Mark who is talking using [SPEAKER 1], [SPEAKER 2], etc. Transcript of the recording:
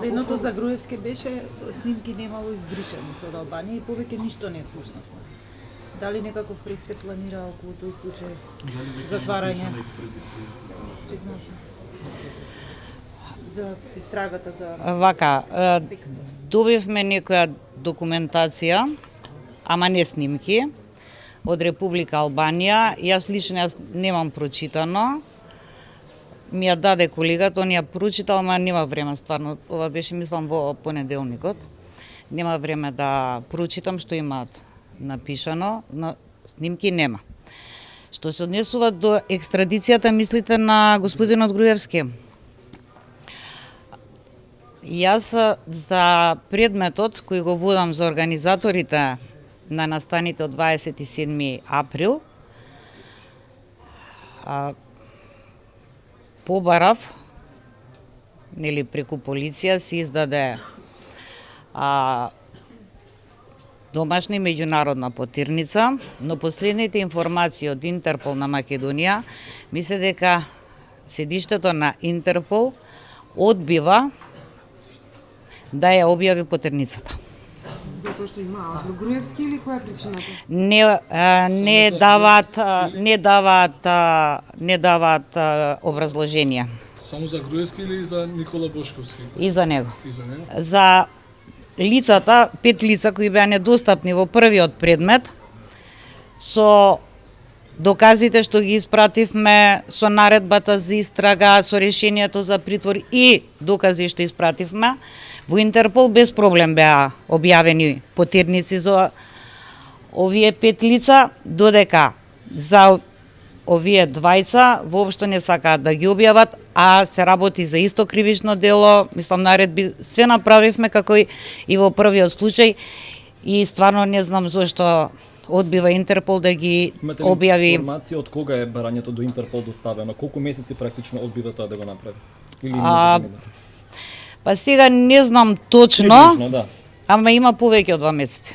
[SPEAKER 1] Последното за Груевски беше снимки немало избришани со Албанија и повеќе ништо не слушнавме. Дали некаков прес се планира околу тој случај? Затварање. За истрагата за
[SPEAKER 2] Вака, добивме некоја документација, ама не снимки, од Република Албанија. Јас лично немам прочитано. Ми ја даде колегата, он ја прочитал, ама нема време стварно. Ова беше мислам во понеделникот. Нема време да прочитам што имаат напишано, но снимки нема. Што се однесува до екстрадицијата, мислите на господинот Груевски? Јас за предметот кој го водам за организаторите на настаните од 27 април, побарав, нели преку полиција се издаде домашна и меѓународна потирница, но последните информации од Интерпол на Македонија мисле дека седиштето на Интерпол одбива да ја објави потирницата.
[SPEAKER 3] Затоа што има Груевски или која е причината?
[SPEAKER 2] Не даваат образложенија.
[SPEAKER 4] Само за Груевски или за Никола Бошковски?
[SPEAKER 2] И за него.
[SPEAKER 4] И за него?
[SPEAKER 2] За лицата, 5 лица кои беа недостапни во првиот предмет, со доказите што ги испративме, со наредбата за истрага, со решението за притвор и докази што испративме, во Интерпол без проблем беа објавени потирници за овие 5 лица, додека за овие двајца воопшто не сакаат да ги објават, а се работи за исто кривично дело, мислам наредби, све направивме како и во првиот случај и стварно не знам зошто одбива Интерпол да ги објави.
[SPEAKER 5] Имате информација од кога е барањето до Интерпол доставено? Колку месеци практично одбива тоа да го направи? Или
[SPEAKER 2] Па сега не знам точно,
[SPEAKER 5] да.
[SPEAKER 2] ама има повеќе од 2 месеци.